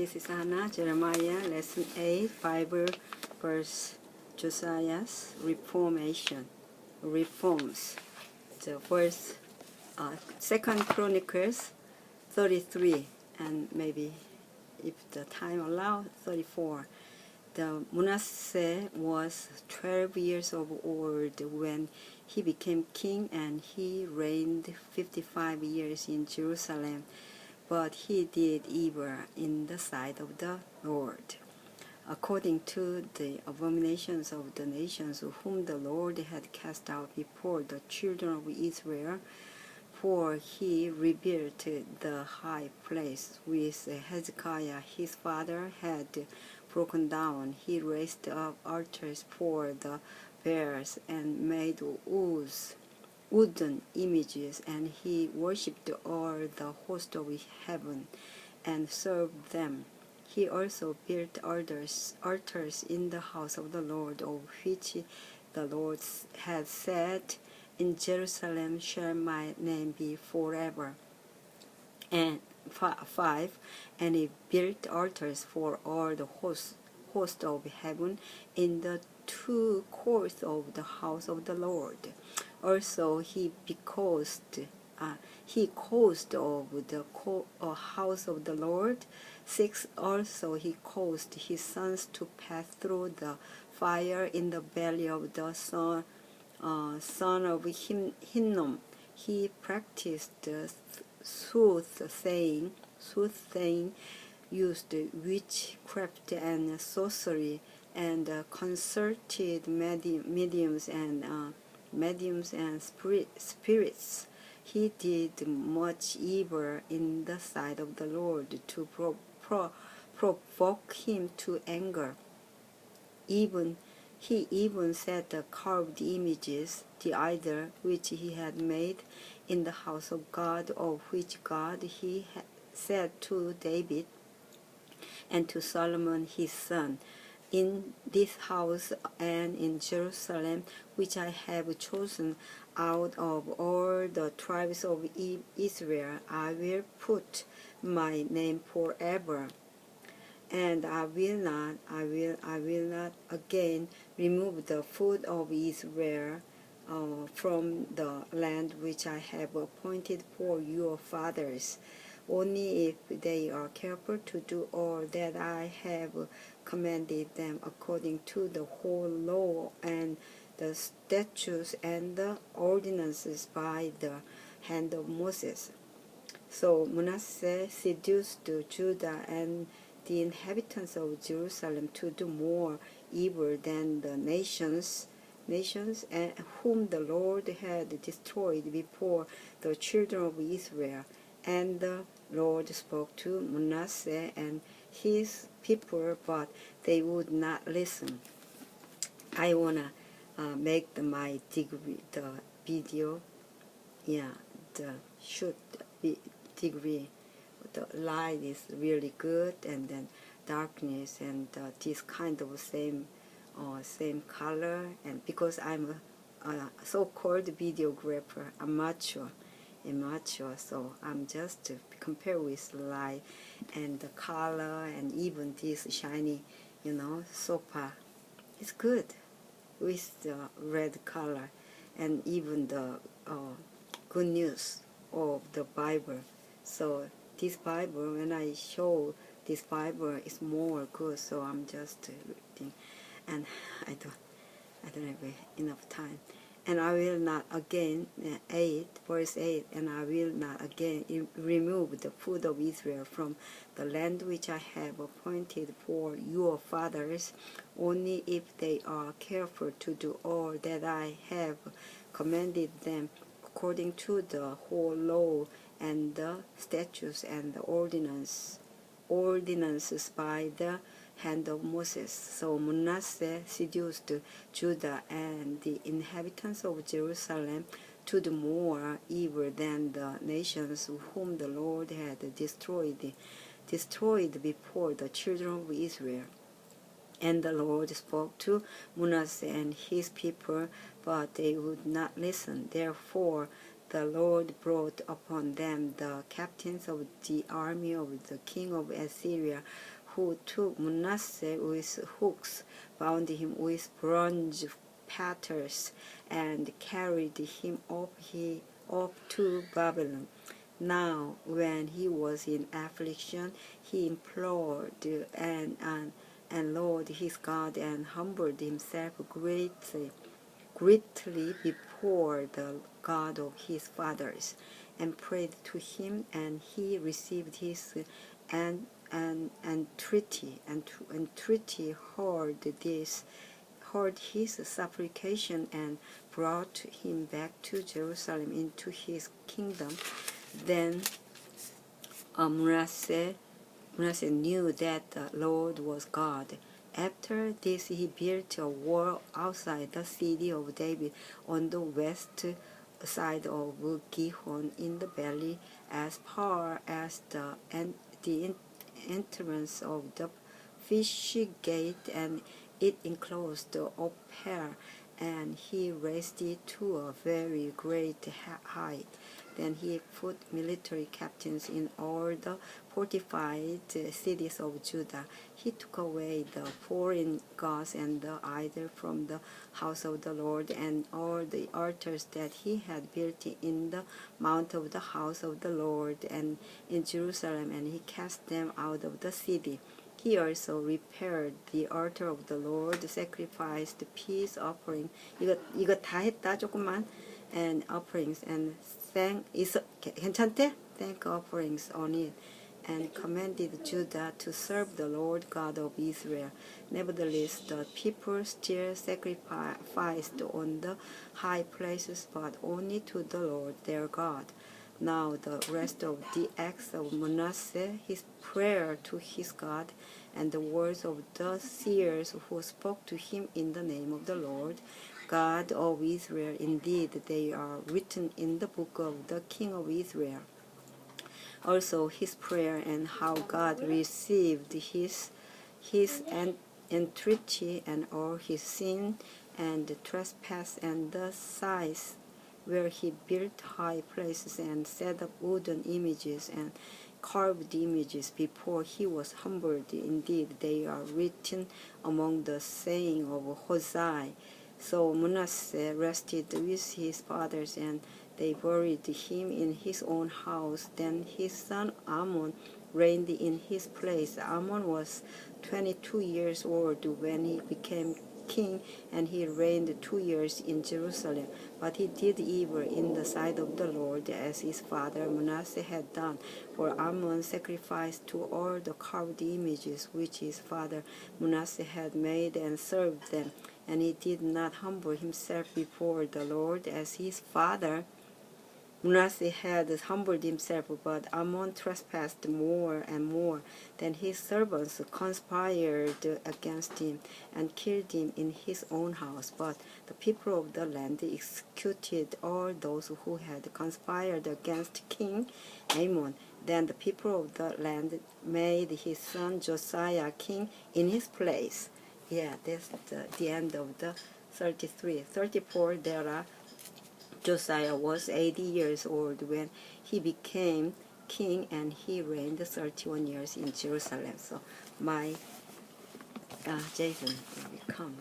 This is Hannah, Jeremiah, Lesson 8, Bible verse, Josiah's reforms. The verse, 2nd Chronicles 33, and maybe, if the time allows, 34. The Manasseh was 12 years old when he became king, and he reigned 55 years in Jerusalem. But he did evil in the sight of the Lord, according to the abominations of the nations whom the Lord had cast out before the children of Israel. For he rebuilt the high place which Hezekiah his father had broken down. He raised up altars for the Baals and made wooden images, and he worshipped all the host of heaven and served them. He also built altars in the house of the Lord, of which the Lord had said, "In Jerusalem shall my name be forever." And 5. And he built altars for all the host of heaven in the two courts of the house of the Lord. Also he caused of the house of the Lord. 6. Also he caused his sons to pass through the fire in the belly of the son of Hinnom. He practiced soothsaying, used witchcraft and sorcery, and consulted mediums and spirits. He did much evil in the sight of the Lord to provoke him to anger. He even set the carved images, the idol which he had made in the house of God, of which God he had said to David and to Solomon his son, "In this house and in Jerusalem, which I have chosen out of all the tribes of Israel, I will put my name forever. And I will not again remove the foot of Israel from the land which I have appointed for your fathers, only if they are careful to do all that I have commanded them according to the whole law and the statutes and the ordinances by the hand of Moses." So Manasseh seduced Judah and the inhabitants of Jerusalem to do more evil than the nations whom the Lord had destroyed before the children of Israel. And the Lord spoke to Manasseh and his people, but they would not listen. I wanna make my video, the shoot degree. The light is really good, and then darkness and this kind of same color. And because I'm a so-called videographer, amateur, so I'm just compare with light and the color, and even this shiny, sofa. It's good with the red color, and even the good news of the Bible. So this Bible, when I show this Bible, is more good. So I'm just reading, and I don't have enough time. And I will not again, verse 8, and I will not again remove the foot of Israel from the land which I have appointed for your fathers, only if they are careful to do all that I have commanded them according to the whole law and the statutes and the ordinances by the hand of Moses. So Manasseh seduced Judah and the inhabitants of Jerusalem to do more evil than the nations whom the Lord had destroyed before the children of Israel. And the Lord spoke to Manasseh and his people, but they would not listen. Therefore the Lord brought upon them the captains of the army of the king of Assyria, who took Manasseh with hooks, bound him with bronze fetters, and carried him up to Babylon. Now, when he was in affliction, he implored and Lord his God, and humbled himself greatly before the God of his fathers, and prayed to him, and he received his entreaty, heard his supplication, and brought him back to Jerusalem into his kingdom. Then Manasseh knew that the Lord was God. After this, he built a wall outside the city of David on the west side of Gihon in the valley, as far as the entrance of the fish gate, and it enclosed Ophel, and he raised it to a very great height. Then he put military captains in all the fortified cities of Judah. He took away the foreign gods and the idol from the house of the Lord, and all the altars that he had built in the mount of the house of the Lord and in Jerusalem, and he cast them out of the city. He also repaired the altar of the Lord, sacrificed peace offering. 이거 다 했다 조금만. And offerings, and 괜찮대? Thank offerings on it, and commanded Judah to serve the Lord God of Israel. Nevertheless, the people still sacrificed on the high places, but only to the Lord their God. Now the rest of the acts of Manasseh, his prayer to his God, and the words of the seers who spoke to him in the name of the Lord God of Israel, indeed they are written in the book of the king of Israel. Also his prayer, and how God received his entreaty, and all his sin and trespass, and the size where he built high places and set up wooden images and carved images before he was humbled. Indeed, they are written among the saying of Hosea. So Manasseh rested with his fathers, and they buried him in his own house. Then his son Ammon reigned in his place. Ammon was 22 years old when he became king, and he reigned 2 years in Jerusalem. But he did evil in the sight of the Lord, as his father Manasseh had done. For Ammon sacrificed to all the carved images which his father Manasseh had made, and served them. And he did not humble himself before the Lord as his father Manasseh had humbled himself, but Ammon trespassed more and more. Then his servants conspired against him and killed him in his own house. But the people of the land executed all those who had conspired against King Ammon. Then the people of the land made his son Josiah king in his place. Yeah, that's the end of the 33. 34, there are Josiah was 80 years old when he became king, and he reigned 31 years in Jerusalem. So my Jason will come.